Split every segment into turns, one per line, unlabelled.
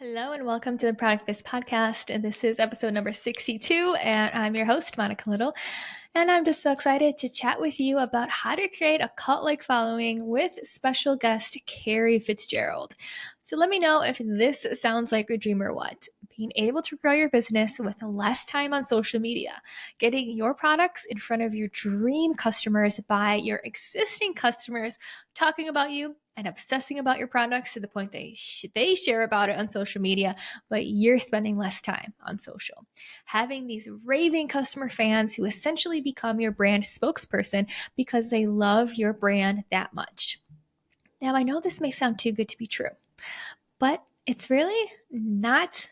Hello and welcome to the Product Biz Podcast. And this is episode number 62. And I'm your host, Monica Little. And I'm just so excited to chat with you about how to create a cult-like following with special guest Kerrie Fitzgerald. So let me know if this sounds like a dream or what. Being able to grow your business with less time on social media, getting your products in front of your dream customers by your existing customers, talking about you and obsessing about your products to the point they share about it on social media, but you're spending less time on social. Having these raving customer fans who essentially become your brand spokesperson because they love your brand that much. Now, I know this may sound too good to be true, but it's really not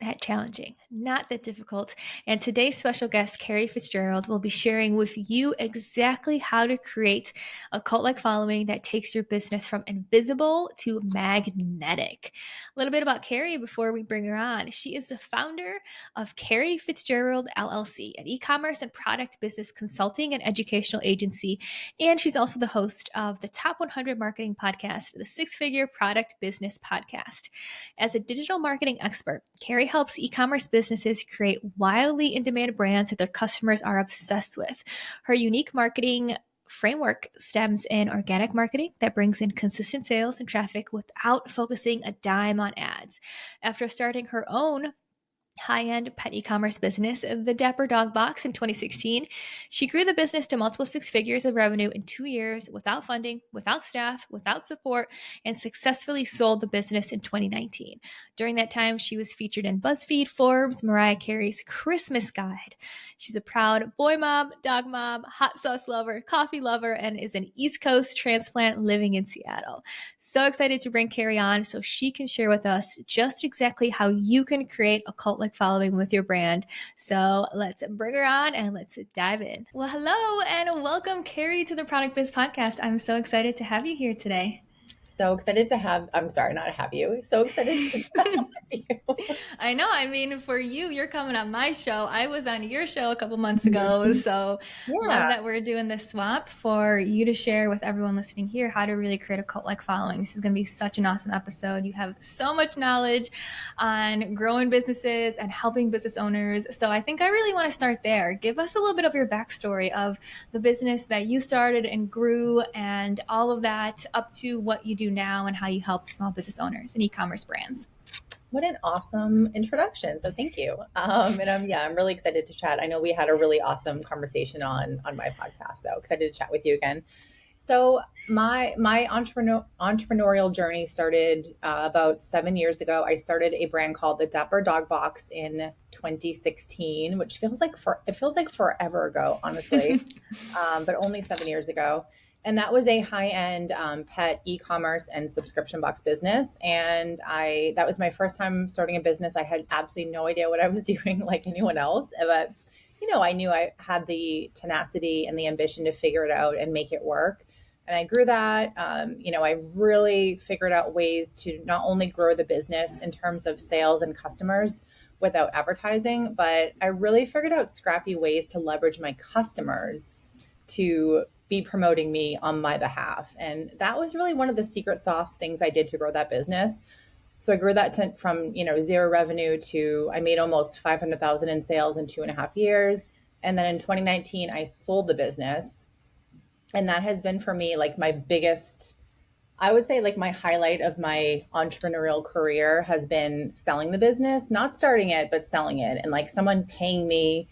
that challenging, not that difficult. And today's special guest, Kerrie Fitzgerald, will be sharing with you exactly how to create a cult-like following that takes your business from invisible to magnetic. A little bit about Kerrie before we bring her on. She is the founder of Kerrie Fitzgerald LLC, an e-commerce and product business consulting and educational agency. And she's also the host of the Top 100 Marketing Podcast, the Six Figure Product Business Podcast. As a digital marketing expert, Kerrie helps e-commerce businesses create wildly in-demand brands that their customers are obsessed with. Her unique marketing framework stems in organic marketing that brings in consistent sales and traffic without focusing a dime on ads. After starting her own high-end pet e-commerce business, the Dapper Dog Box, in 2016. She grew the business to multiple six figures of revenue in 2 years without funding, without staff, without support, and successfully sold the business in 2019. During that time, she was featured in Buzzfeed, Forbes, Mariah Carey's Christmas Guide. She's a proud boy mom, dog mom, hot sauce lover, coffee lover, and is an East Coast transplant living in Seattle. So excited to bring Kerrie on so she can share with us just exactly how you can create a cult-like following with your brand. So let's bring her on and let's dive in. Well, hello and welcome, Kerrie, to the Product Biz Podcast. I'm so excited to have you here today.
So excited to have, I'm sorry, not have you. So excited to chat with you.
I know. I mean, for you, you're coming on my show. I was on your show a couple months ago. So love
Yeah.
that we're doing this swap for you to share with everyone listening here how to really create a cult-like following. This is going to be such an awesome episode. You have so much knowledge on growing businesses and helping business owners. So I think I really want to start there. Give us a little bit of your backstory of the business that you started and grew and all of that up to what you do now and how you help small business owners and e-commerce brands.
What an awesome introduction. So thank you. I'm really excited to chat. I know we had a really awesome conversation on my podcast. So excited to chat with you again. So my entrepreneurial journey started about 7 years ago. I started a brand called the Dapper Dog Box in 2016, which feels like forever ago, honestly, but only 7 years ago. And that was a high-end pet e-commerce and subscription box business. And that was my first time starting a business. I had absolutely no idea what I was doing like anyone else, but I knew I had the tenacity and the ambition to figure it out and make it work. And I grew that. I really figured out ways to not only grow the business in terms of sales and customers without advertising, but I really figured out scrappy ways to leverage my customers to be promoting me on my behalf. And that was really one of the secret sauce things I did to grow that business. So I grew that from zero revenue to I made almost 500,000 in sales in 2.5 years. And then in 2019, I sold the business. And that has been for me like my biggest, I would say like my highlight of my entrepreneurial career has been selling the business, not starting it, but selling it. And like someone paying me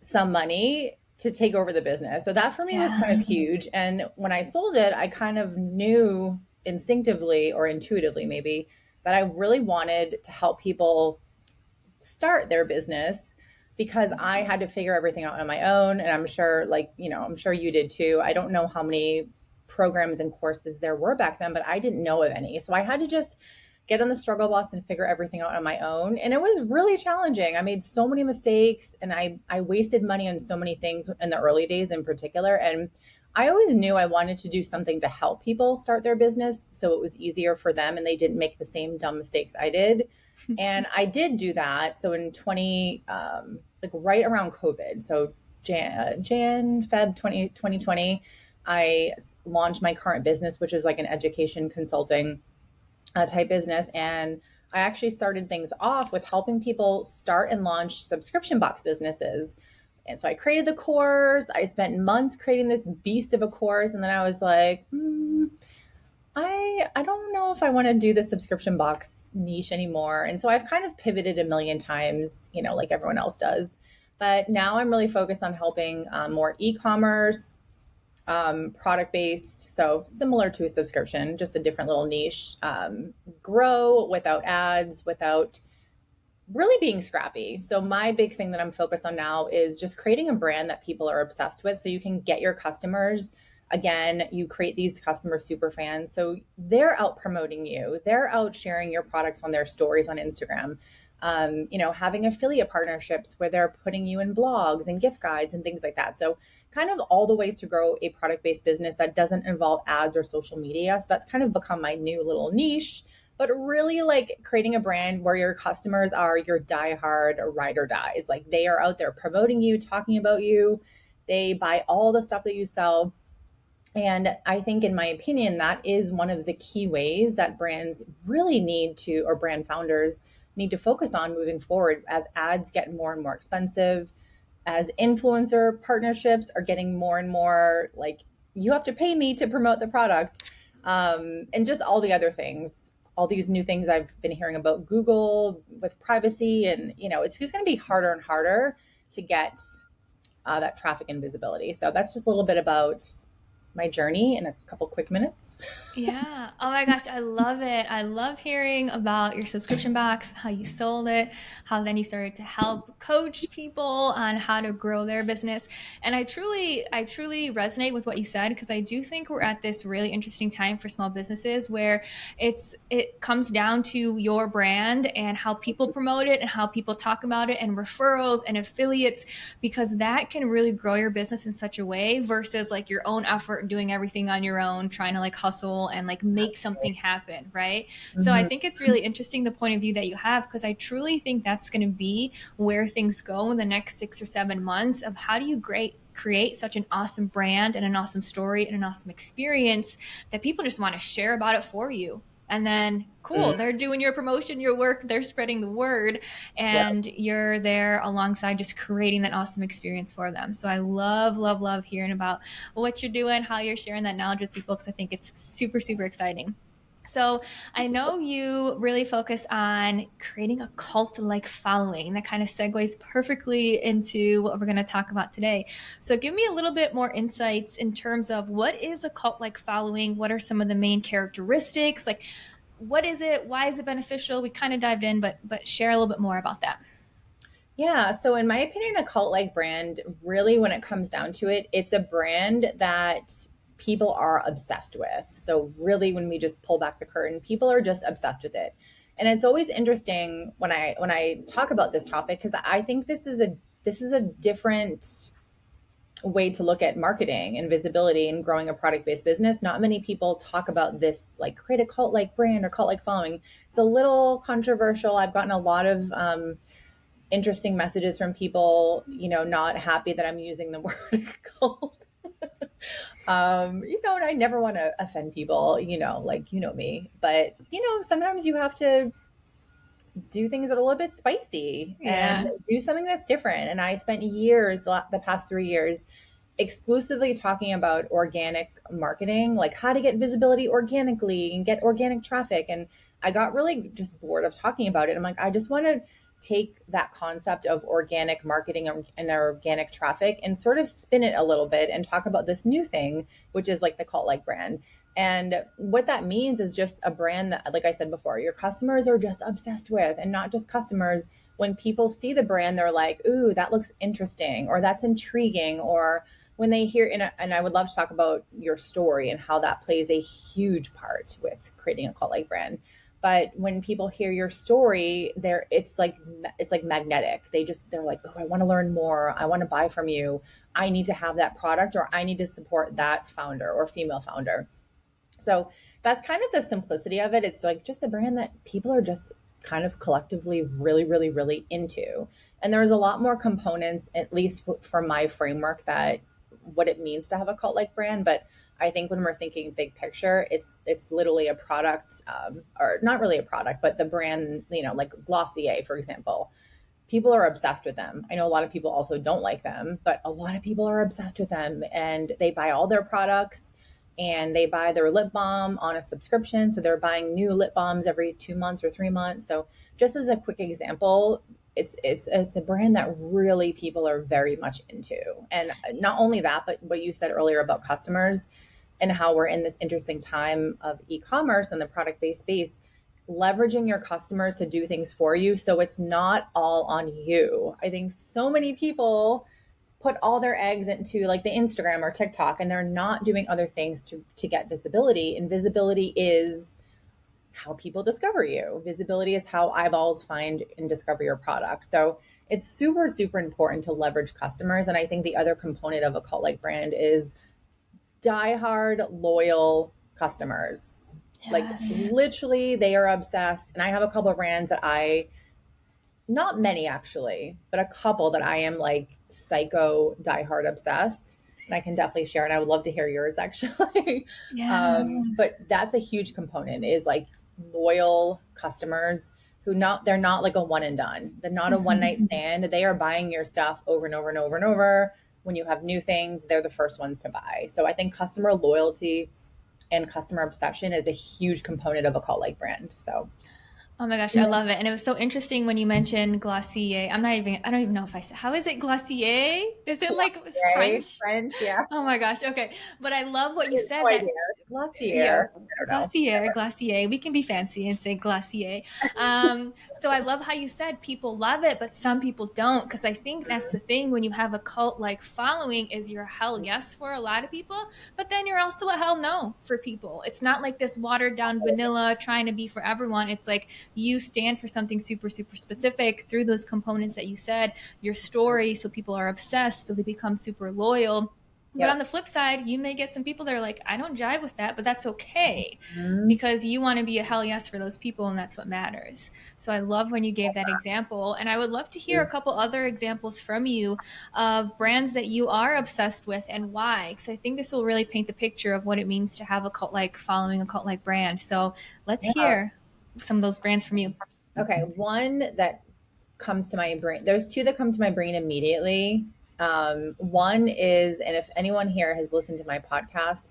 some money to take over the business. So that for me was kind of huge. And when I sold it, I kind of knew instinctively or intuitively maybe that I really wanted to help people start their business because I had to figure everything out on my own. And I'm sure I'm sure you did too. I don't know how many programs and courses there were back then, but I didn't know of any. So I had to just get on the struggle bus and figure everything out on my own. And it was really challenging. I made so many mistakes and I wasted money on so many things in the early days in particular. And I always knew I wanted to do something to help people start their business so it was easier for them and they didn't make the same dumb mistakes I did. And I did do that. So in right around COVID, so Feb 2020, I launched my current business, which is like an education consulting type business. And I actually started things off with helping people start and launch subscription box businesses. And so I created the course. I spent months creating this beast of a course. And then I was like, I don't know if I want to do the subscription box niche anymore. And so I've kind of pivoted a million times, like everyone else does. But now I'm really focused on helping more e-commerce, product based, so similar to a subscription, just a different little niche, grow without ads, without really being scrappy. So my big thing that I'm focused on now is just creating a brand that people are obsessed with so you can get your customers. Again, you create these customer super fans. So they're out promoting you. They're out sharing your products on their stories on Instagram. Having affiliate partnerships where they're putting you in blogs and gift guides and things like that. So kind of all the ways to grow a product-based business that doesn't involve ads or social media. So that's kind of become my new little niche, but really like creating a brand where your customers are your diehard ride or dies. Like they are out there promoting you, talking about you. They buy all the stuff that you sell. And I think, in my opinion, that is one of the key ways that brands really need to, or brand founders need to focus on moving forward as ads get more and more expensive, as influencer partnerships are getting more and more like you have to pay me to promote the product, and just all the other things, all these new things I've been hearing about Google with privacy. And, it's just going to be harder and harder to get that traffic and visibility. So that's just a little bit about my journey in a couple quick minutes.
Yeah. Oh my gosh, I love it. I love hearing about your subscription box, how you sold it, how then you started to help coach people on how to grow their business. And I truly resonate with what you said because I do think we're at this really interesting time for small businesses where it comes down to your brand and how people promote it and how people talk about it and referrals and affiliates, because that can really grow your business in such a way versus like your own effort doing everything on your own, trying to like hustle and like make something happen, right? So I
Mm-hmm.
think it's really interesting the point of view that you have, because I truly think that's going to be where things go in the next 6 or 7 months of how do you create such an awesome brand and an awesome story and an awesome experience that people just want to share about it for you. And then cool, they're doing your promotion, your work, they're spreading the word,
Yeah.
and you're there alongside just creating that awesome experience for them. So I love, love, love hearing about what you're doing, how you're sharing that knowledge with people, because I think it's super, super exciting. So I know you really focus on creating a cult-like following. That kind of segues perfectly into what we're going to talk about today. So give me a little bit more insights in terms of what is a cult-like following? What are some of the main characteristics? Like, what is it? Why is it beneficial? We kind of dived in, but share a little bit more about that.
Yeah. So, in my opinion, a cult like brand, really, when it comes down to it, it's a brand that people are obsessed with. So, really, when we just pull back the curtain, people are just obsessed with it. And it's always interesting when I talk about this topic because I think this is a different way to look at marketing and visibility and growing a product-based business. Not many people talk about this, like create a cult-like brand or cult-like following. It's a little controversial. I've gotten a lot of interesting messages from people, not happy that I'm using the word cult. And I never want to offend people, me. But, sometimes you have to do things that are a little bit spicy and
Yeah.
do something that's different. And I spent years, the past 3 years, exclusively talking about organic marketing, like how to get visibility organically and get organic traffic. And I got really just bored of talking about it. I'm like, I just want to take that concept of organic marketing and organic traffic and sort of spin it a little bit and talk about this new thing, which is like the cult like brand. And what that means is just a brand that, like I said before, your customers are just obsessed with, and not just customers. When people see the brand, they're like, ooh, that looks interesting, or that's intriguing. Or when they hear, and I would love to talk about your story and how that plays a huge part with creating a cult like brand. But when people hear your story, it's like magnetic. They're like, oh, I want to learn more. I want to buy from you. I need to have that product, or I need to support that founder or female founder. So that's kind of the simplicity of it. It's like just a brand that people are just kind of collectively really, really, really into. And there's a lot more components, at least for my framework, that what it means to have a cult like brand. But I think when we're thinking big picture, it's literally a product, or not really a product, but the brand, like Glossier, for example. People are obsessed with them. I know a lot of people also don't like them, but a lot of people are obsessed with them, and they buy all their products, and they buy their lip balm on a subscription. So they're buying new lip balms every 2 months or 3 months. So just as a quick example, it's a brand that really people are very much into. And not only that, but what you said earlier about customers and how we're in this interesting time of e-commerce and the product-based space, leveraging your customers to do things for you. So it's not all on you. I think so many people put all their eggs into like the Instagram or TikTok, and they're not doing other things to get visibility. And visibility is how people discover you. Visibility is how eyeballs find and discover your product. So it's super, super important to leverage customers. And I think the other component of a cult like brand is diehard, loyal customers.
Yes.
Like literally, they are obsessed. And I have a couple of brands that not many actually, but a couple that I am like psycho diehard obsessed. And I can definitely share, and I would love to hear yours actually.
Yeah.
But that's a huge component, is like loyal customers they're not like a one and done. They're not a one night stand. They are buying your stuff over and over and over and over. When you have new things, they're the first ones to buy. So I think customer loyalty and customer obsession is a huge component of a cult like brand. So
Oh my gosh, I love it. And it was so interesting when you mentioned Glossier. I don't even know if I said, how is it Glossier? Is it like French?
French, yeah.
Oh my gosh. Okay. But I love what you said.
No
That,
idea.
yeah,
Glossier. I don't know.
Glossier. We can be fancy and say Glossier. So I love how you said people love it, but some people don't. Because I think that's the thing when you have a cult like following, is you're a hell yes for a lot of people, but then you're also a hell no for people. It's not like this watered down vanilla trying to be for everyone. It's like you stand for something super, super specific through those components that you said, your story. So people are obsessed. So they become super loyal. But on the flip side, you may get some people that are like, I don't jive with that, but that's okay, because you want to be a hell yes for those people, and that's what matters. So I love when you gave that example, and I would love to hear a couple other examples from you of brands that you are obsessed with and why, because I think this will really paint the picture of what it means to have a cult-like following, a cult-like brand. So let's hear some of those brands from you.
Okay, one that comes to my brain. There's two that come to my brain immediately. One is, and if anyone here has listened to my podcast,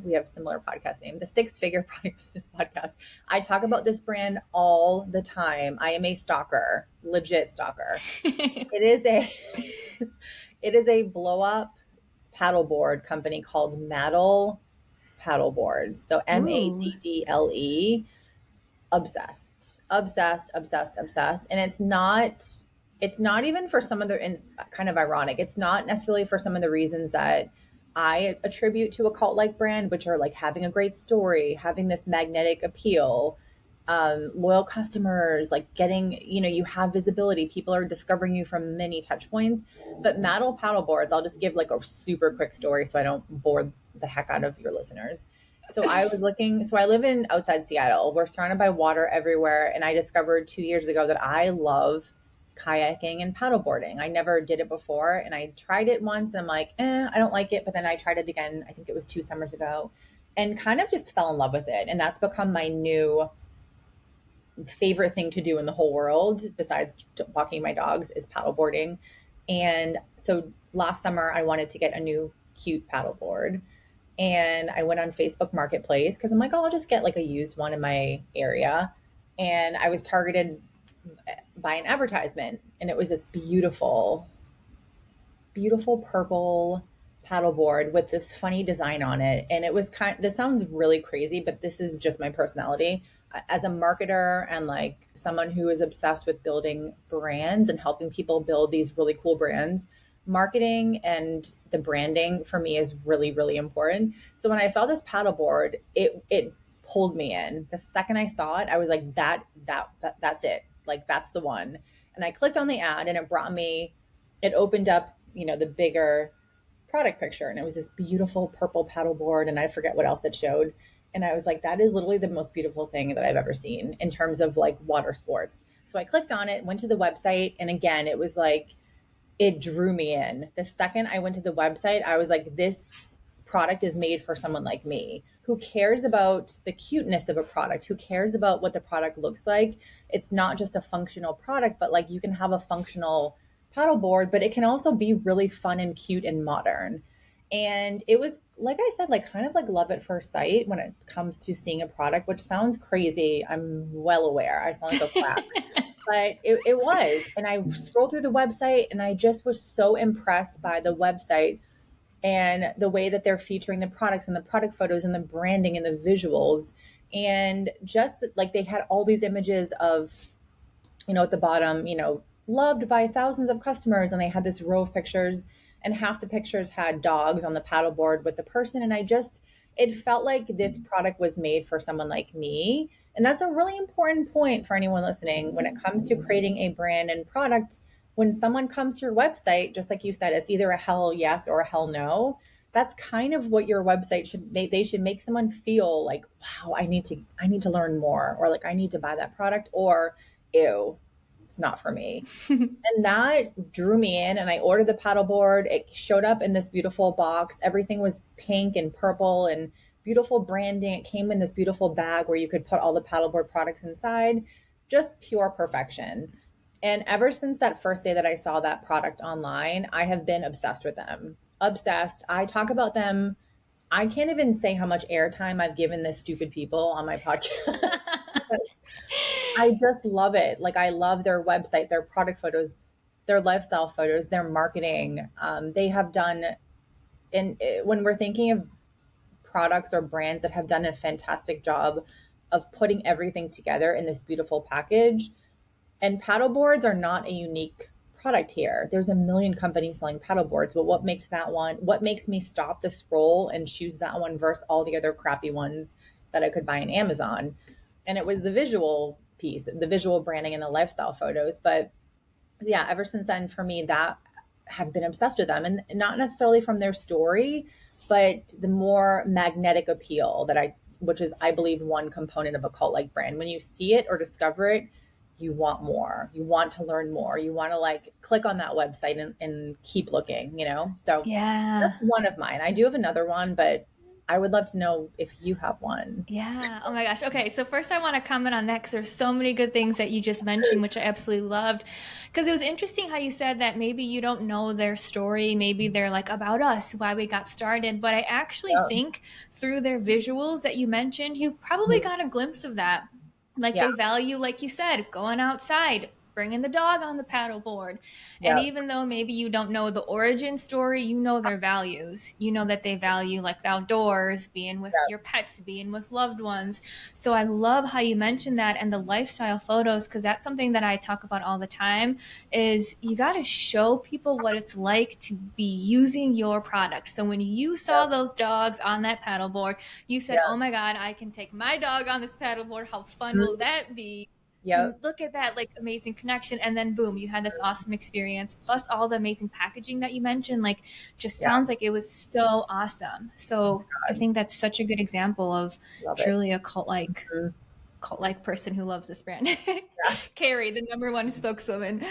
we have a similar podcast name, the Six Figure Product Business Podcast. I talk about this brand all the time. I am a stalker, legit stalker. It is a blow up paddleboard company called Maddle Paddleboards. So Maddle. Obsessed. And it's not even for some of the, it's kind of ironic. It's not necessarily for some of the reasons that I attribute to a cult like brand, which are like having a great story, having this magnetic appeal, loyal customers, like getting, you have visibility. People are discovering you from many touch points. But Maddle Paddleboards, I'll just give like a super quick story so I don't bore the heck out of your listeners. So I live in outside Seattle. We're surrounded by water everywhere. And I discovered 2 years ago that I love kayaking and paddleboarding. I never did it before. And I tried it once and I'm like, I don't like it. But then I tried it again. I think it was 2 summers ago, and kind of just fell in love with it. And that's become my new favorite thing to do in the whole world, besides walking my dogs, is paddleboarding. And so last summer I wanted to get a new cute paddleboard. And I went on Facebook Marketplace because I'm like, I'll just get like a used one in my area. And I was targeted by an advertisement, and it was this beautiful, beautiful purple paddleboard with this funny design on it. And it was this sounds really crazy, but this is just my personality. As a marketer and like someone who is obsessed with building brands and helping people build these really cool brands, marketing and the branding for me is really, really important. So when I saw this paddleboard, it pulled me in. The second I saw it, I was like, that's it. Like, that's the one. And I clicked on the ad, and it opened up, the bigger product picture. And it was this beautiful purple paddleboard. And I forget what else it showed. And I was like, that is literally the most beautiful thing that I've ever seen in terms of like water sports. So I clicked on it, went to the website. And again, it was like, it drew me in. The second I went to the website, I was like, this product is made for someone like me who cares about the cuteness of a product, who cares about what the product looks like. It's not just a functional product, but like you can have a functional paddleboard, but it can also be really fun and cute and modern. And it was, like I said, like kind of like love at first sight when it comes to seeing a product, which sounds crazy. I'm well aware. I sound like a quack, but it was. And I scrolled through the website and I just was so impressed by the website and the way that they're featuring the products and the product photos and the branding and the visuals. And just like they had all these images of, at the bottom, loved by thousands of customers. And they had this row of pictures, and half the pictures had dogs on the paddleboard with the person. And it felt like this product was made for someone like me. And that's a really important point for anyone listening when it comes to creating a brand and product. When someone comes to your website, just like you said, it's either a hell yes or a hell no. That's kind of what your website should make. They should make someone feel like, wow, I need to learn more, or like I need to buy that product, or ew, it's not for me. And that drew me in, and I ordered the paddleboard. It showed up in this beautiful box. Everything was pink and purple and beautiful branding. It came in this beautiful bag where you could put all the paddleboard products inside. Just pure perfection. And ever since that first day that I saw that product online, I have been obsessed with them. Obsessed. I talk about them. I can't even say how much airtime I've given this stupid people on my podcast. I just love it. Like, I love their website, their product photos, their lifestyle photos, their marketing. They have done, and when we're thinking of products or brands that have done a fantastic job of putting everything together in this beautiful package. And paddleboards are not a unique product here. There's a million companies selling paddleboards, but what makes me stop the scroll and choose that one versus all the other crappy ones that I could buy on Amazon? And it was the visual piece, the visual branding and the lifestyle photos. But yeah, ever since then, for me, that have been obsessed with them, and not necessarily from their story, but the more magnetic appeal which is, I believe, one component of a cult-like brand. When you see it or discover it, you want more. You want to learn more. You want to like click on that website and keep looking, So
Yeah.
that's one of mine. I do have another one, but I would love to know if you have one.
Yeah. Oh my gosh. Okay. So first I want to comment on that because there's so many good things that you just mentioned, which I absolutely loved. Because it was interesting how you said that maybe you don't know their story. Maybe they're like about us, why we got started. But I actually think through their visuals that you mentioned, you probably got a glimpse of that. Like they value, like you said, going outside, bringing the dog on the paddleboard. And even though maybe you don't know the origin story, you know their values. You know that they value like the outdoors, being with your pets, being with loved ones. So I love how you mentioned that, and the lifestyle photos, because that's something that I talk about all the time, is you got to show people what it's like to be using your product. So when you saw those dogs on that paddleboard, you said, oh my God, I can take my dog on this paddleboard. How fun will that be? And look at that, like, amazing connection. And then boom, you had this awesome experience, plus all the amazing packaging that you mentioned. Like, just sounds like it was so awesome. So I think that's such a good example of truly a cult-like person who loves this brand. Carey, the #1 spokeswoman.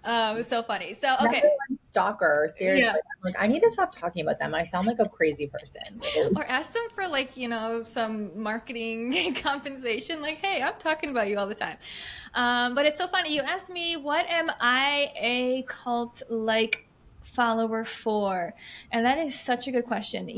So funny. So okay,
#1 stalker. Seriously, I'm like, I need to stop talking about them. I sound like a crazy person.
Or ask them for like some marketing compensation. Like, hey, I'm talking about you all the time. But it's so funny. You asked me, what am I a cult-like follower for? And that is such a good question.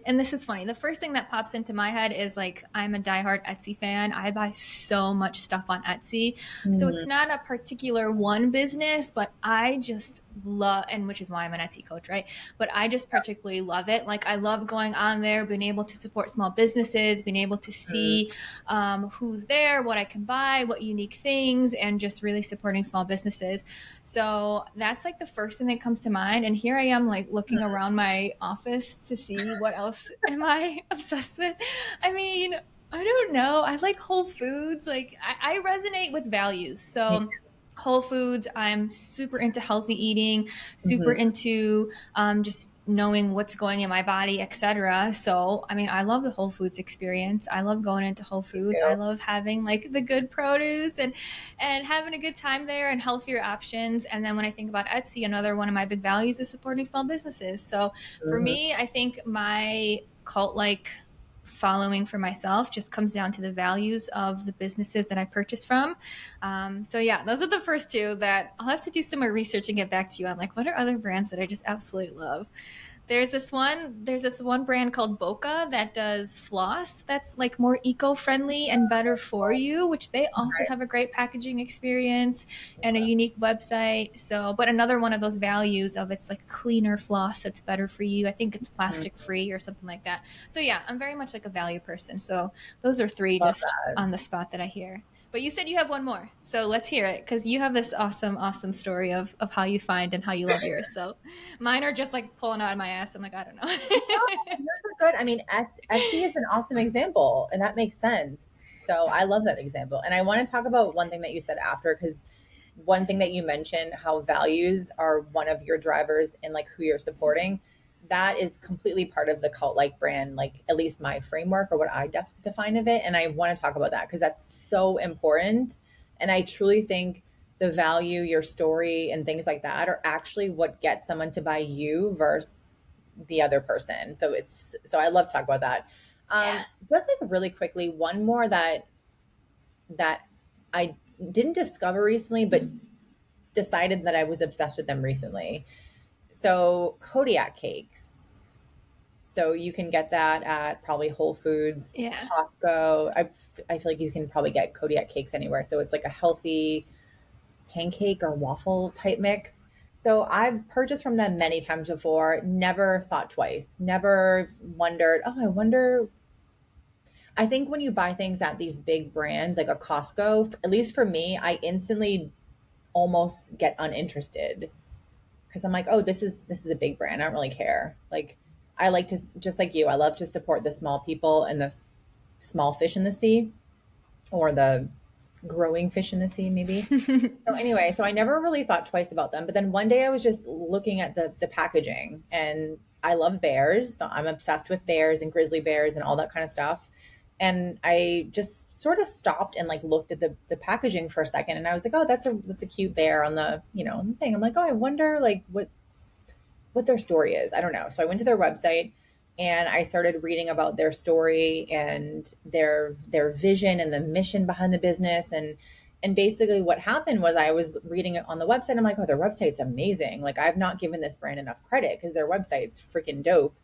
And this is funny. The first thing that pops into my head is like, I'm a diehard Etsy fan. I buy so much stuff on Etsy. So it's not a particular one business, but I just love, and which is why I'm an Etsy coach, right? But I just particularly love it. Like, I love going on there, being able to support small businesses, being able to see who's there, what I can buy, what unique things, and just really supporting small businesses. So that's like the first thing that comes to mind. And here I am, like, looking around my office to see what else am I obsessed with. I mean, I don't know. I like Whole Foods. Like, I resonate with values. So Whole Foods. I'm super into healthy eating, super
Mm-hmm.
into just knowing what's going in my body, etc. So, I mean, I love the Whole Foods experience. I love going into Whole
Me
Foods. I
too.
love having like the good produce and having a good time there and healthier options. And then when I think about Etsy, another one of my big values is supporting small businesses. So, for
Mm-hmm.
me, I think my cult like following for myself just comes down to the values of the businesses that I purchase from. So yeah, those are the first two that I'll have to do some more research and get back to you on. Like, what are other brands that I just absolutely love? There's this one brand called Boca that does floss that's like more eco-friendly and better for you, which they also
Right.
have a great packaging experience and a unique website. So, but another one of those values of it's like cleaner floss that's better for you. I think it's plastic
Mhm.
free or something like that. So yeah, I'm very much like a value person. So those are three
Love
just
that.
on the spot that I hear. But you said you have one more. So let's hear it because you have this awesome, awesome story of how you find and how you love yours. So mine are just like pulling out of my ass. I'm like, I don't
No,
know.
yours are good. I mean, Etsy is an awesome example, and that makes sense. So I love that example. And I want to talk about one thing that you said after, because one thing that you mentioned, how values are one of your drivers in like who you're supporting. That is completely part of the cult like brand, like at least my framework or what I define of it. And I want to talk about that because that's so important. And I truly think the value, your story, and things like that are actually what gets someone to buy you versus the other person. So I love to talk about that.
Yeah.
Just like really quickly, one more that I didn't discover recently, but decided that I was obsessed with them recently. So Kodiak cakes. So you can get that at probably Whole Foods,
Yeah.
Costco. I feel like you can probably get Kodiak cakes anywhere. So it's like a healthy pancake or waffle type mix. So I've purchased from them many times before, never thought twice, never wondered, oh, I wonder. I think when you buy things at these big brands like a Costco, at least for me, I instantly almost get uninterested because I'm like, oh, this is a big brand. I don't really care. Like I like to, just like you, I love to support the small people and the small fish in the sea, or the growing fish in the sea, maybe. So anyway, so I never really thought twice about them. But then one day I was just looking at the packaging, and I love bears. So I'm obsessed with bears and grizzly bears and all that kind of stuff. And I just sort of stopped and like looked at the packaging for a second, and I was like, oh, that's a cute bear on the, on the thing. I'm like, oh, I wonder like what their story is. I don't know. So I went to their website and I started reading about their story and their vision and the mission behind the business. And basically what happened was I was reading it on the website. I'm like, oh, their website's amazing. Like I've not given this brand enough credit because their website's freaking dope.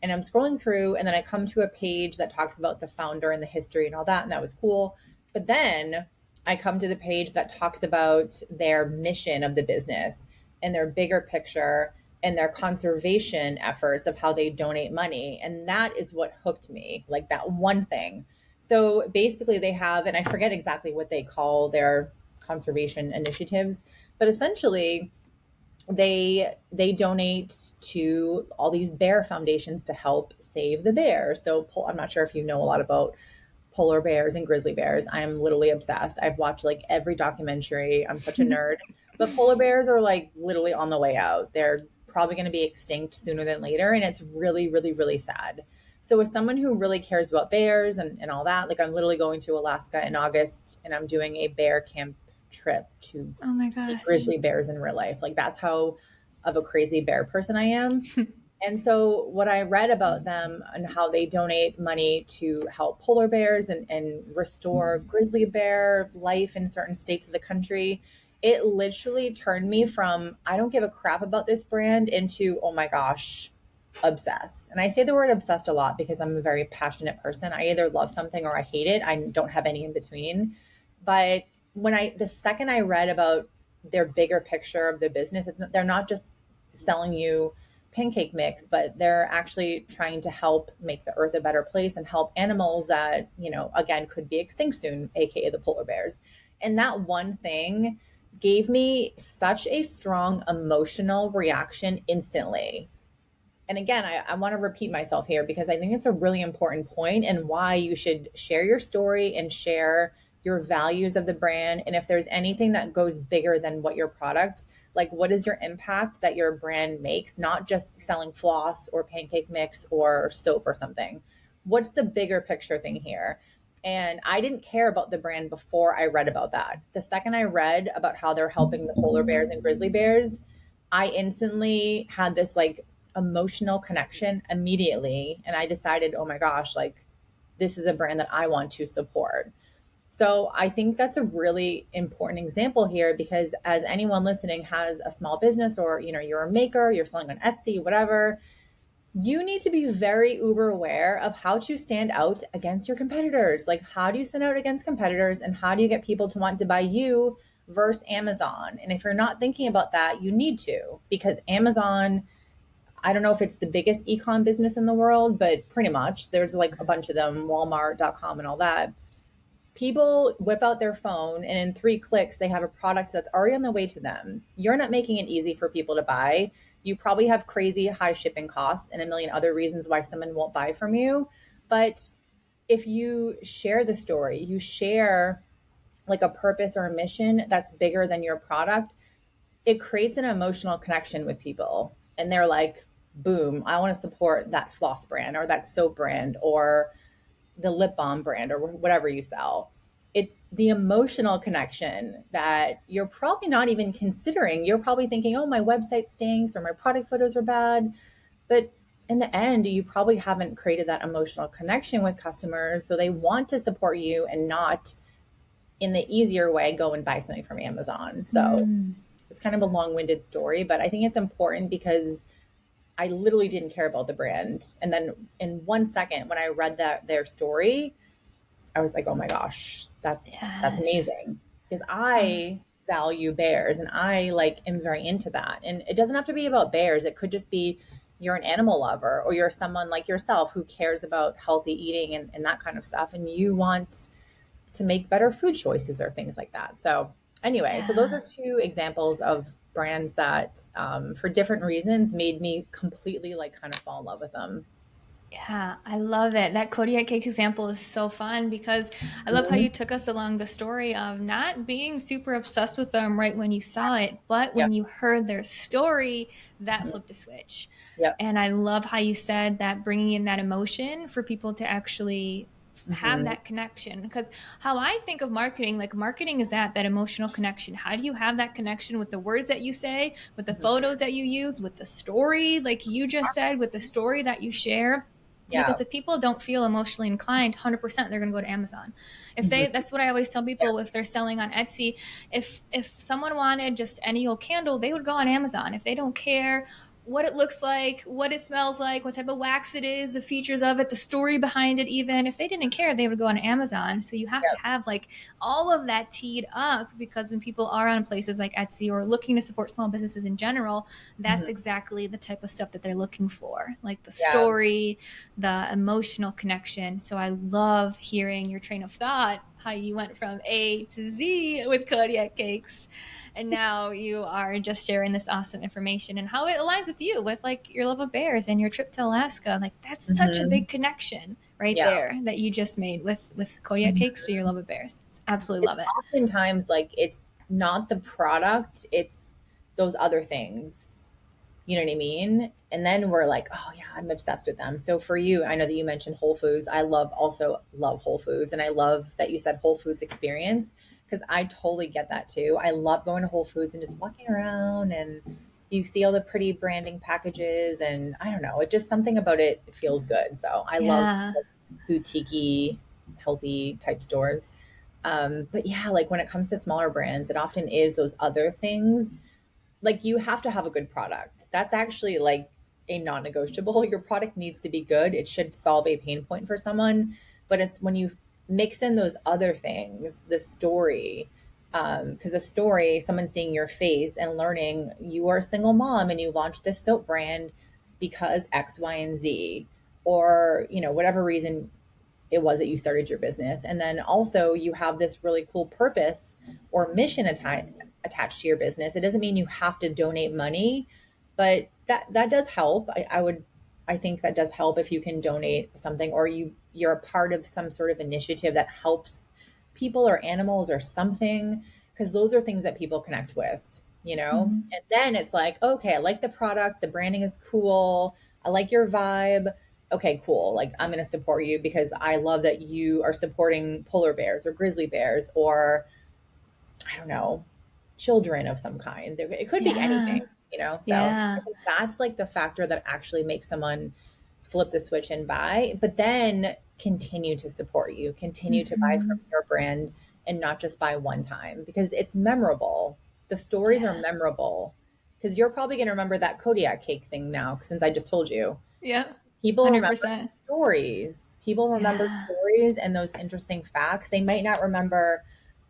And I'm scrolling through, and then I come to a page that talks about the founder and the history and all that, and that was cool. But then I come to the page that talks about their mission of the business and their bigger picture and their conservation efforts of how they donate money. And that is what hooked me, like that one thing. So basically, they have, and I forget exactly what they call their conservation initiatives, but essentially, they donate to all these bear foundations to help save the bear. So I'm not sure if you know a lot about polar bears and grizzly bears. I'm literally obsessed. I've watched like every documentary. I'm such a nerd. But polar bears are like literally on the way out. They're probably going to be extinct sooner than later. And it's really, really, really sad. So, as someone who really cares about bears and all that, like I'm literally going to Alaska in August, and I'm doing a bear camp trip to
Oh my
see
gosh.
grizzly bears in real life. Like that's how of a crazy bear person I am. And so, what I read about them and how they donate money to help polar bears and restore grizzly bear life in certain states of the country, it literally turned me from, I don't give a crap about this brand, into, oh my gosh, obsessed. And I say the word obsessed a lot because I'm a very passionate person. I either love something or I hate it. I don't have any in between. But the second I read about their bigger picture of the business, they're not just selling you pancake mix, but they're actually trying to help make the earth a better place and help animals that, again, could be extinct soon, aka the polar bears. And that one thing gave me such a strong emotional reaction instantly. And again, I want to repeat myself here because I think it's a really important point, and why you should share your story and share your values of the brand, and if there's anything that goes bigger than what your product, like what is your impact that your brand makes, not just selling floss or pancake mix or soap or something. What's the bigger picture thing here? And I didn't care about the brand before I read about that. The second I read about how they're helping the polar bears and grizzly bears, I instantly had this like emotional connection immediately. And I decided, oh my gosh, like this is a brand that I want to support. So I think that's a really important example here, because as anyone listening has a small business, or you're a maker, you're selling on Etsy, whatever, you need to be very uber aware of how to stand out against your competitors. Like, how do you stand out against competitors, and how do you get people to want to buy you versus Amazon? And if you're not thinking about that, you need to, because Amazon, I don't know if it's the biggest ecom business in the world, but pretty much there's like a bunch of them, Walmart.com and all that. People whip out their phone, and in 3 clicks, they have a product that's already on the way to them. You're not making it easy for people to buy. You probably have crazy high shipping costs and a million other reasons why someone won't buy from you. But if you share the story, you share like a purpose or a mission that's bigger than your product, it creates an emotional connection with people. And they're like, boom, I want to support that floss brand or that soap brand or the lip balm brand or whatever you sell. It's the emotional connection that you're probably not even considering. You're probably thinking, oh, my website stinks or my product photos are bad. But in the end, you probably haven't created that emotional connection with customers. So they want to support you and not in the easier way, go and buy something from Amazon. So it's kind of a long-winded story, but I think it's important because I literally didn't care about the brand. And then in 1 second, when I read their story, I was like, oh my gosh, that's amazing. Because I value bears, and I like am very into that. And it doesn't have to be about bears. It could just be you're an animal lover, or you're someone like yourself who cares about healthy eating and that kind of stuff. And you want to make better food choices or things like that. So anyway, so those are 2 examples of brands that for different reasons made me completely like kind of fall in love with them.
Yeah, I love it. That Kodiak cake example is so fun because I love how you took us along the story of not being super obsessed with them right when you saw it, but
Yep.
when you heard their story, that flipped a switch.
Yep.
And I love how you said that bringing in that emotion for people to actually have that connection. Because how I think of marketing, like marketing is that emotional connection. How do you have that connection with the words that you say, with the photos that you use, with the story, like you just said, with the story that you share?
Yeah.
Because if people don't feel emotionally inclined, 100% they're going to go to Amazon. That's what I always tell people if they're selling on Etsy. If someone wanted just any old candle, they would go on Amazon. If they don't care what it looks like, what it smells like, what type of wax it is, the features of it, the story behind it, even if they didn't care, they would go on Amazon. So you have to have like all of that teed up, because when people are on places like Etsy or looking to support small businesses in general, that's exactly the type of stuff that they're looking for, like the story, the emotional connection. So I love hearing your train of thought, how you went from A to Z with Kodiak cakes. And now you are just sharing this awesome information and how it aligns with you, with like your love of bears and your trip to Alaska. Like that's such a big connection right there that you just made with Kodiak cakes to your love of bears. Absolutely love it.
Oftentimes, like, it's not the product, it's those other things. You know what I mean? And then we're like, oh yeah, I'm obsessed with them. So for you, I know that you mentioned Whole Foods. I also love Whole Foods. And I love that you said Whole Foods experience, because I totally get that too. I love going to Whole Foods and just walking around, and you see all the pretty branding packages, and I don't know, it just something about it feels good. So I love like, boutique-y, healthy type stores. But yeah, like when it comes to smaller brands, it often is those other things. Like you have to have a good product. That's actually like a non-negotiable. Your product needs to be good. It should solve a pain point for someone. But it's when you mix in those other things, the story, because a story, someone seeing your face and learning you are a single mom and you launched this soap brand because X, Y, and Z, or whatever reason it was that you started your business. And then also you have this really cool purpose or mission attached to your business. It doesn't mean you have to donate money, but that does help. I think that does help if you can donate something, or you're a part of some sort of initiative that helps people or animals or something, because those are things that people connect with, you know?
Mhm.
And then it's like, okay, I like the product, the branding is cool, I like your vibe. Okay, cool. Like, I'm going to support you because I love that you are supporting polar bears or grizzly bears or, I don't know, children of some kind. It could be
Yeah.
anything, you know? So I
Yeah.
think that's like the factor that actually makes someone flip the switch and buy, but then continue to support you, continue to buy from
Mhm.
your brand and not just buy one time because it's memorable. The stories are
Yeah.
memorable because you're probably going to remember that Kodiak cake thing now since I just told you.
Yep.
People remember
100%.
stories. People remember
Yeah.
stories and those interesting facts. They might not remember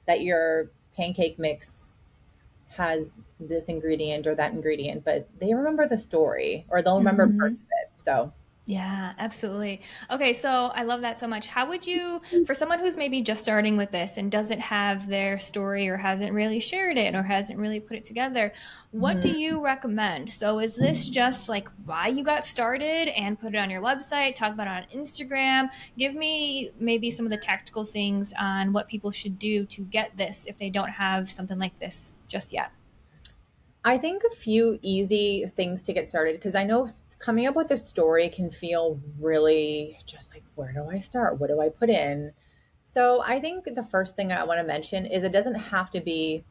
that your pancake mix has this ingredient or that ingredient, but they remember the story or they'll remember parts
Mhm.
of it. So,
Yeah, absolutely. Okay, so I love that so much. How would you, for someone who's maybe just starting with this and doesn't have their story or hasn't really shared it or hasn't really put it together, what do
mhm.
you recommend? So is this just like why you got started and put it on your website, talk about it on Instagram? Give me maybe some of the tactical things on what people should do to get this if they don't have something like this just yet.
I think a few easy things to get started because I know coming up with a story can feel really just like, where do I start? What do I put in? So, I think the first thing I want to mention is it doesn't have to be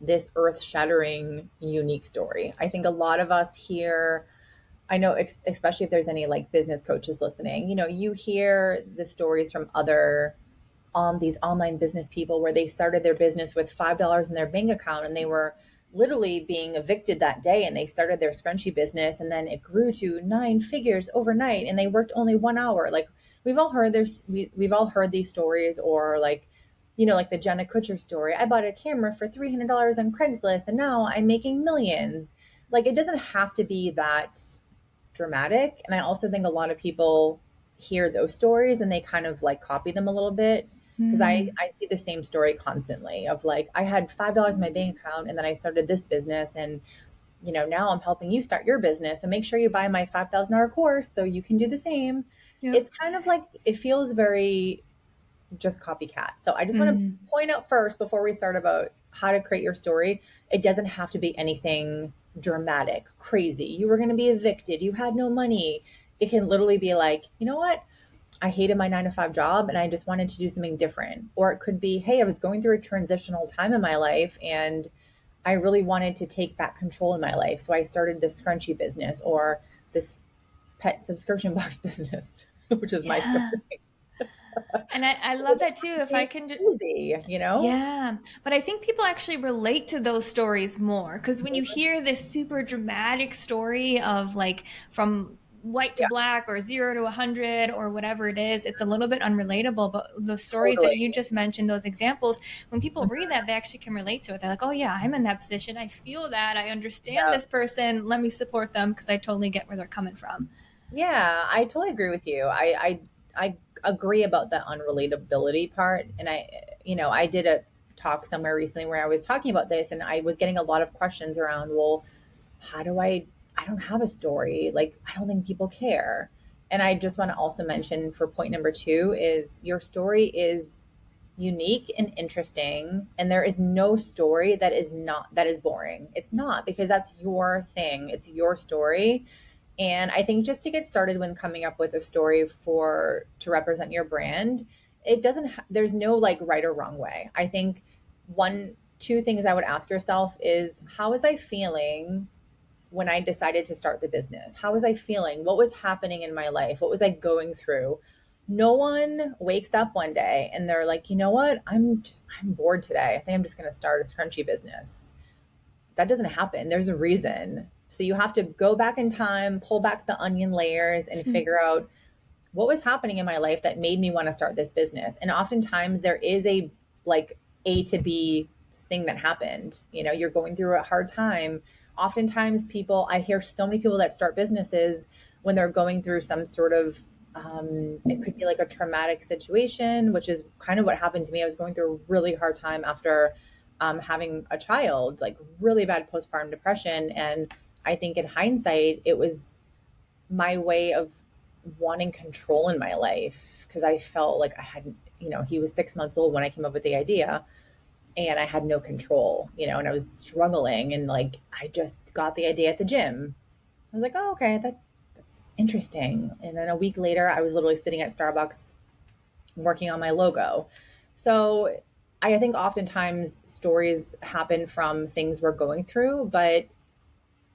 this earth shattering, unique story. I think a lot of us here, I know, especially if there's any like business coaches listening, you know, you hear the stories from other these online business people where they started their business with $5 in their bank account and they were literally being evicted that day and they started their scrunchie business and then it grew to 9 figures overnight and they worked only 1 hour. Like we've all heard these stories or like, you know, like the Jenna Kutcher story. I bought a camera for $300 on Craigslist and now I'm making millions. Like it doesn't have to be that dramatic. And I also think a lot of people hear those stories and they kind of like copy them a little bit. Because
Mm,
I see the same story constantly of like, I had $5 in my bank account and then I started this business. And, you know, now I'm helping you start your business. So make sure you buy my $5,000 course so you can do the same.
yep.
It's kind of like, it feels very just copycat. So I just want to
Mm,
point out first before we start about how to create your story, it doesn't have to be anything dramatic, crazy. You were going to be evicted, you had no money. It can literally be like, you know what? I hated my 9 to 5 job and I just wanted to do something different. Or it could be, hey, I was going through a transitional time in my life and I really wanted to take back control in my life. So I started this scrunchie business or this pet subscription box business, which is my story.
yeah. And I
It
love
doesn't
that too.
have to
If
be
I can
crazy, you know?
Yeah, but I think people actually relate to those stories more because when you hear this super dramatic story of like from white to
Yeah,
black or 0 to 100 or whatever it is, it's a little bit unrelatable. But the stories that
totally.
you just mentioned, those examples, when people read
Mhm.
that, they actually can relate to it. They're like, oh, yeah, I'm in that position. I feel that. I understand
Yeah.
this person. Let me support them because I totally get where they're coming from.
Yeah, I totally agree with you. I agree about the unrelatability part. And you know, I did a talk somewhere recently where I was talking about this and I was getting a lot of questions around, well, how do I don't have a story. Like, I don't think people care. And I just want to also mention for point number two is your story is unique and interesting and there is no story that is boring. It's not because that's your thing. It's your story and I think just to get started when coming up with a story for to represent your brand, it doesn't there's no like right or wrong way. I think two things I would ask yourself is how was I feeling when I decided to start the business? How was I feeling? What was happening in my life? What was I going through? No one wakes up one day and they're like, "You know what? I'm bored today. I think I'm just going to start a scrunchie business." That doesn't happen. There's a reason. So you have to go back in time, pull back the onion layers and figure out what was happening in my life that made me want to start this business. And oftentimes there is a like A to B thing that happened. You know, you're going through a hard time. Oftentimes I hear so many people that start businesses when they're going through some sort of it could be like a traumatic situation, which is kind of what happened to me. I was going through a really hard time after having a child, like really bad postpartum depression. And I think in hindsight, it was my way of wanting control in my life. because I felt like I hadn't, he was 6 months old when I came up with the idea, and I had no control, and I was struggling, and like I just got the idea at the gym. I was like, oh, okay, that's interesting. And then a week later, I was literally sitting at Starbucks working on my logo. So I think oftentimes stories happen from things we're going through, but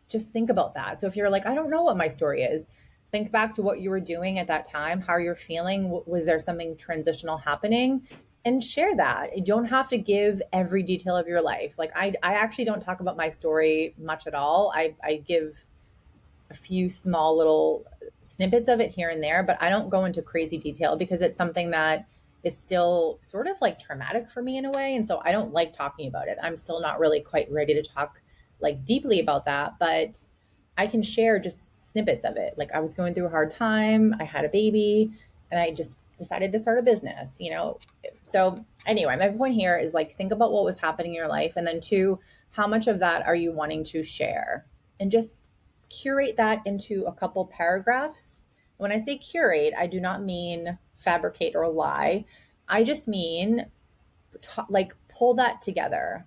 just think about that. So if you're like, I don't know what my story is, think back to what you were doing at that time, how you're feeling. Was there something transitional happening? And share that. You don't have to give every detail of your life. Like I actually don't talk about my story much at all. I give a few small little snippets of it here and there, but I don't go into crazy detail because it's something that is still sort of like traumatic for me in a way. And so I don't like talking about it. I'm still not really quite ready to talk like deeply about that, but I can share just snippets of it. Like I was going through a hard time, I had a baby, and I just decided to start a business, So anyway, my point here is like, think about what was happening in your life. And then two, how much of that are you wanting to share? And just curate that into a couple paragraphs. When I say curate, I do not mean fabricate or lie. I just mean like pull that together,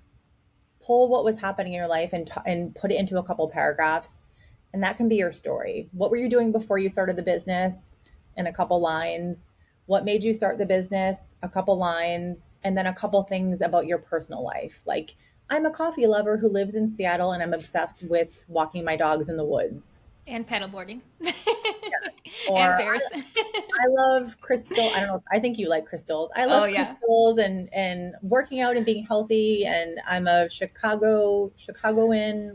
pull what was happening in your life and put it into a couple paragraphs. And that can be your story. What were you doing before you started the business? In a couple lines. What made you start the business? A couple lines. And then a couple things about your personal life. Like, I'm a coffee lover who lives in Seattle and I'm obsessed with walking my dogs in the woods.
And paddleboarding.
Or
And bears.
I love crystal. I don't know. I think you like crystals. I love
Yeah.
crystals and working out and being healthy. And I'm a Chicagoan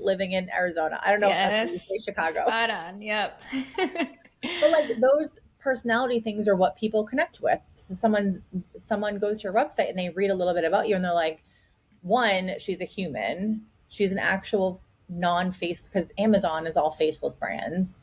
living in Arizona. I don't know if that's how you
Yes.
say Chicago.
Spot on. Yep.
But like those personality things are what people connect with. So someone goes to your website and they read a little bit about you and they're like, one, she's a human. She's an actual non-face, because Amazon is all faceless brands.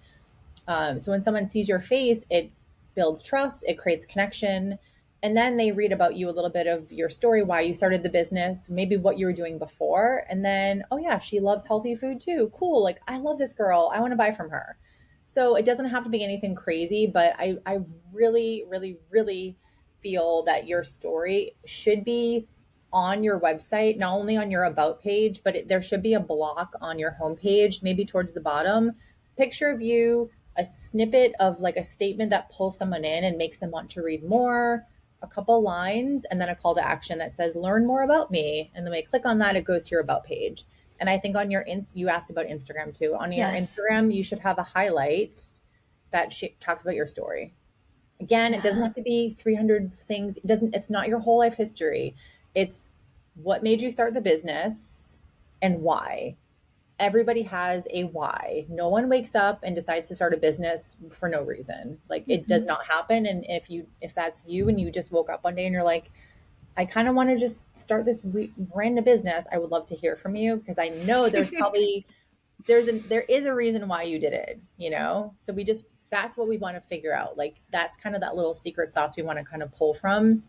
So when someone sees your face, it builds trust, it creates connection. And then they read about you a little bit of your story, why you started the business, maybe what you were doing before. And then, oh yeah, she loves healthy food too. Cool. Like, I love this girl. I want to buy from her. So it doesn't have to be anything crazy, but I really, really, really feel that your story should be on your website, not only on your about page, but there should be a block on your homepage, maybe towards the bottom, picture of you, a snippet of like a statement that pulls someone in and makes them want to read more, a couple lines, and then a call to action that says, learn more about me. And then they click on that, it goes to your about page. And I think on your you asked about Instagram too. On your
Yes.
Instagram, you should have a highlight that talks about your story. Again, It doesn't have to be 300 things. It's not your whole life history. It's what made you start the business and why. Everybody has a why. No one wakes up and decides to start a business for no reason. Like, it does not happen. And if that's you and you just woke up one day and you're like, I kind of want to just start this brand new business, I would love to hear from you, because I know there's probably there is a reason why you did it, So that's what we want to figure out. Like, that's kind of that little secret sauce we want to kind of pull from.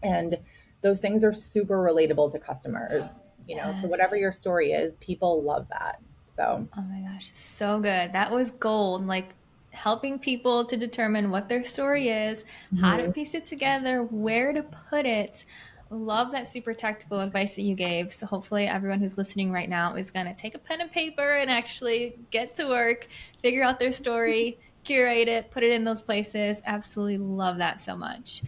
And those things are super relatable to customers,
Yes.
So whatever your story is, people love that. So,
oh my gosh, so good. That was gold. Like, helping people to determine what their story is, how to piece it together, where to put it. Love that super tactical advice that you gave. So hopefully everyone who's listening right now is going to take a pen and paper and actually get to work, figure out their story, curate it, put it in those places. Absolutely love that so much.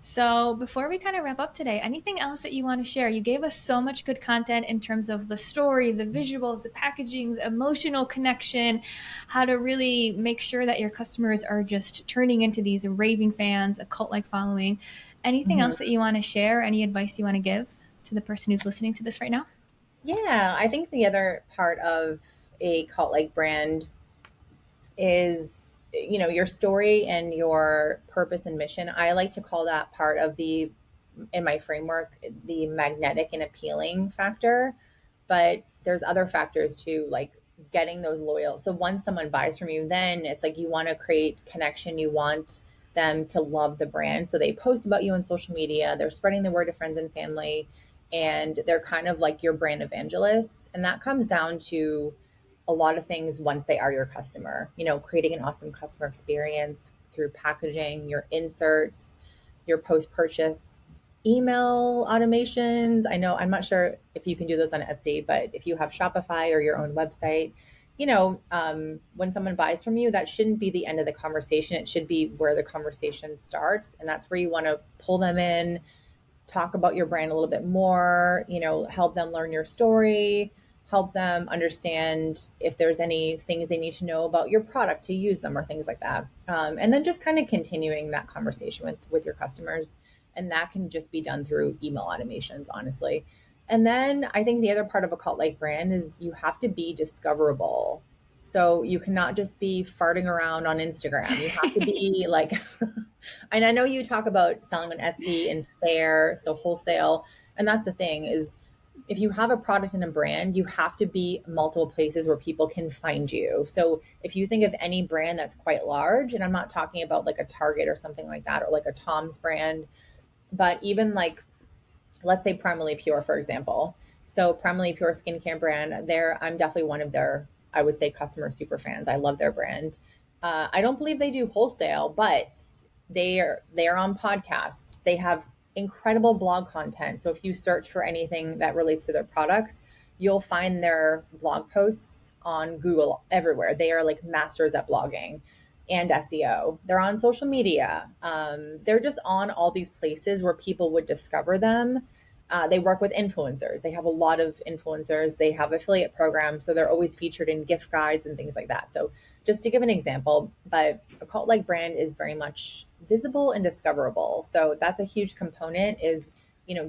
So before we kind of wrap up today, anything else that you want to share? You gave us so much good content in terms of the story, the visuals, the packaging, the emotional connection, how to really make sure that your customers are just turning into these raving fans, a cult-like following. Anything else that you want to share? Any advice you want to give to the person who's listening to this right now?
yeah, I think the other part of a cult-like brand is, your story and your purpose and mission. I like to call that part of in my framework, the magnetic and appealing factor. But there's other factors too, like getting those loyal. So once someone buys from you, then it's like you want to create connection. You want them to love the brand. So they post about you on social media. They're spreading the word to friends and family. And they're kind of like your brand evangelists. And that comes down to a lot of things once they are your customer, creating an awesome customer experience through packaging, your inserts, your post-purchase email automations. I know, I'm not sure if you can do those on Etsy, but if you have Shopify or your own website, when someone buys from you, that shouldn't be the end of the conversation. It should be where the conversation starts. And that's where you want to pull them in, talk about your brand a little bit more, help them learn your story, help them understand if there's any things they need to know about your product to use them or things like that. And then just kind of continuing that conversation with your customers. And that can just be done through email automations, honestly. And then I think the other part of a cult like brand is you have to be discoverable. So you cannot just be farting around on Instagram. You have to be like, and I know you talk about selling on Etsy and fair, so wholesale. And that's the thing is if you have a product and a brand, you have to be multiple places where people can find you. So if you think of any brand that's quite large, and I'm not talking about like a Target or something like that, or like a Tom's brand, but even like, let's say Primally Pure, for example. So Primally Pure skincare brand, I'm definitely one of their, I would say, customer super fans. I love their brand. I don't believe they do wholesale, but they're on podcasts. They have incredible blog content. So if you search for anything that relates to their products, you'll find their blog posts on Google everywhere. They are like masters at blogging and SEO. They're on social media. They're just on all these places where people would discover them. They work with influencers. They have a lot of influencers. They have affiliate programs. So they're always featured in gift guides and things like that. So just to give an example, but a cult-like brand is very much visible and discoverable. So that's a huge component is,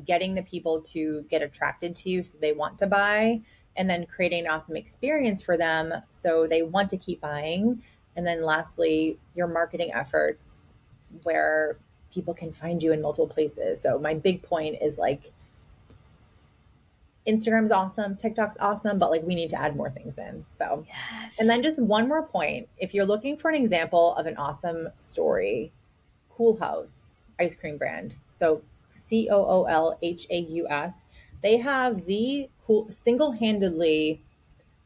getting the people to get attracted to you so they want to buy, and then creating an awesome experience for them so they want to keep buying. And then lastly, your marketing efforts where people can find you in multiple places. So my big point is like, Instagram's awesome, TikTok's awesome, but like we need to add more things in. So,
Yes.
And then just one more point. If you're looking for an example of an awesome story, Cool House ice cream brand. So Coolhaus, they have the single-handedly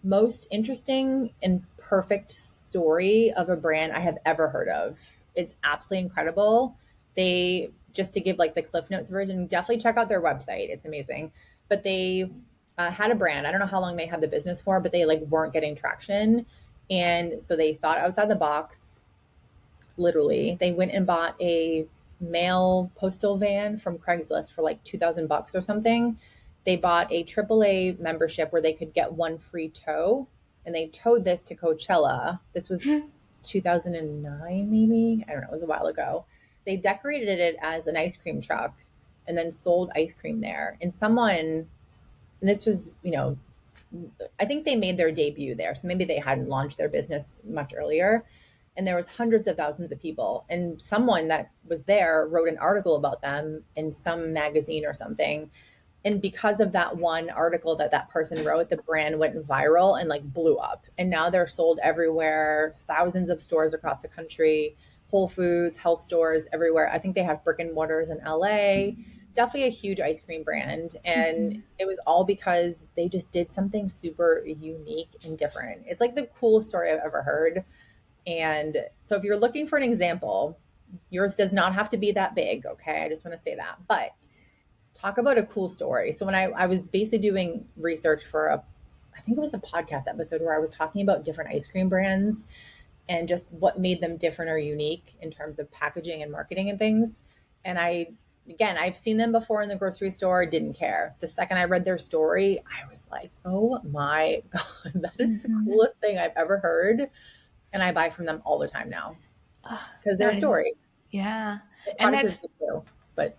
most interesting and perfect story of a brand I have ever heard of. It's absolutely incredible. They, just to give like the Cliff Notes version, definitely check out their website. It's amazing. But they had a brand. I don't know how long they had the business for, but they like weren't getting traction. And so they thought outside the box, literally. They went and bought a mail postal van from Craigslist for like $2,000 or something. They bought a AAA membership where they could get one free tow, and they towed this to Coachella. This was 2009, maybe. I don't know. It was a while ago. They decorated it as an ice cream truck and then sold ice cream there. And this was, I think they made their debut there. So maybe they hadn't launched their business much earlier. And there was hundreds of thousands of people. And someone that was there wrote an article about them in some magazine or something. And because of that one article that person wrote, the brand went viral and like blew up. And now they're sold everywhere, thousands of stores across the country, Whole Foods, health stores everywhere. I think they have brick and mortars in LA. Definitely a huge ice cream brand. And it was all because they just did something super unique and different. It's like the coolest story I've ever heard. And so if you're looking for an example, yours does not have to be that big. Okay. I just want to say that, but talk about a cool story. So when I was basically doing research for I think it was a podcast episode where I was talking about different ice cream brands and just what made them different or unique in terms of packaging and marketing and things. And I've seen them before in the grocery store, didn't care. The second I read their story, I was like, oh my God, that is the coolest thing I've ever heard. And I buy from them all the time now because their story.
Yeah.
And that's too, but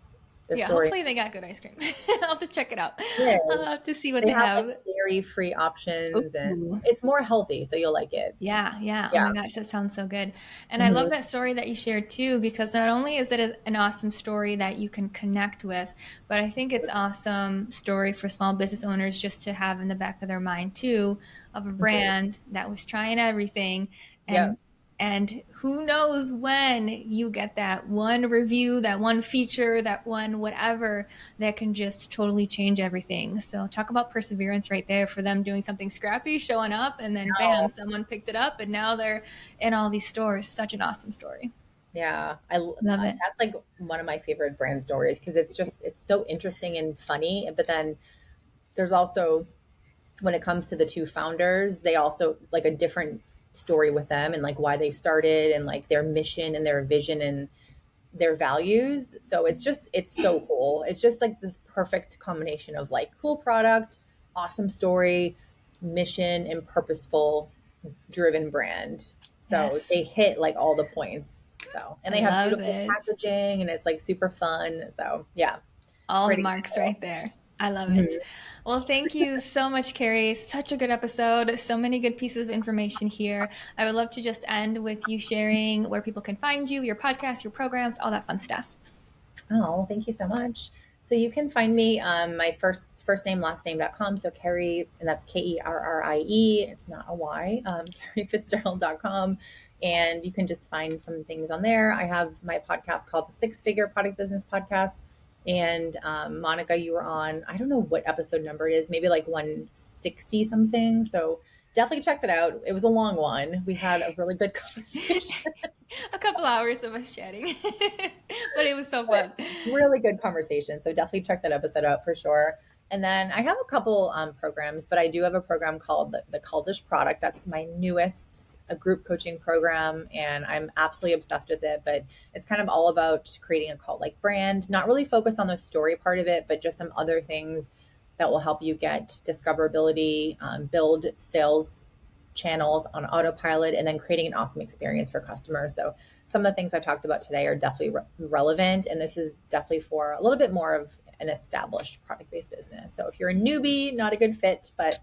their story.
Hopefully they got good ice cream. I'll have to check it out.
Yes.
I'll have to see what they have.
Like dairy-free options. Ooh. And it's more healthy, so you'll like it.
Yeah. Oh my gosh, that sounds so good. And I love that story that you shared too, because not only is it an awesome story that you can connect with, but I think it's awesome story for small business owners just to have in the back of their mind too, of a brand that was trying everything. And who knows when you get that one review, that one feature, that one whatever that can just totally change everything. So talk about perseverance right there for them doing something scrappy, showing up, and then bam, someone picked it up and now they're in all these stores. Such an awesome story.
Yeah,
Love it.
that's like one of my favorite brand stories because it's so interesting and funny. But then there's also, when it comes to the two founders, they also like a different story with them and like why they started and like their mission and their vision and their values. So it's so cool. It's just like this perfect combination of like cool product, awesome story, mission, and purposeful driven brand. So
Yes.
they hit like all the points. So, and
I
they have
love
beautiful
it.
packaging and it's like super fun. So, yeah,
All the
great
marks
example.
right there. I love it.
Mhm.
Well, thank you so much, Carrie. Such a good episode. So many good pieces of information here. I would love to just end with you sharing where people can find you, your podcast, your programs, all that fun stuff.
Oh, thank you so much. So you can find me my first name last name.com. So Kerrie, and that's Kerrie. It's not a Y. KerrieFitzgerald.com, and you can just find some things on there. I have my podcast called the Six Figure Product Business Podcast. And Monica, you were on, I don't know what episode number it is, maybe like 160 something. So definitely check that out. It was a long one. We had a really good conversation.
A couple hours of us chatting, but it was so fun.
Really good conversation. So definitely check that episode out for sure. And then I have a couple programs, but I do have a program called the Cultish Product. That's my newest group coaching program, and I'm absolutely obsessed with it. But it's kind of all about creating a cult-like brand, not really focused on the story part of it, but just some other things that will help you get discoverability, build sales channels on autopilot, and then creating an awesome experience for customers. So some of the things I talked about today are definitely relevant. And this is definitely for a little bit more of an established product based business. So if you're a newbie, not a good fit, but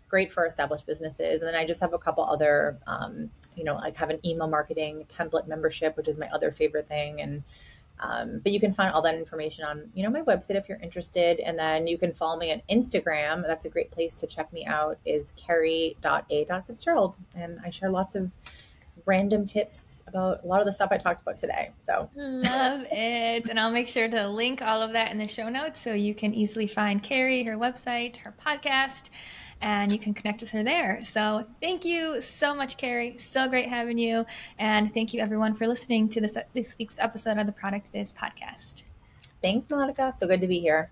great for established businesses. And then I just have a couple other, I have an email marketing template membership, which is my other favorite thing. And but you can find all that information on, my website if you're interested. And then you can follow me on Instagram. That's a great place to check me out, is Kerrie.a.Fitzgerald. And I share lots of random tips about a lot of the stuff I talked about today. So
Love it. And I'll make sure to link all of that in the show notes so you can easily find Carrie, her website, her podcast, and you can connect with her there. So thank you so much, Carrie. So great having you. And thank you, everyone, for listening to this week's episode of the Product Biz podcast.
thanks, Monica. So good to be here.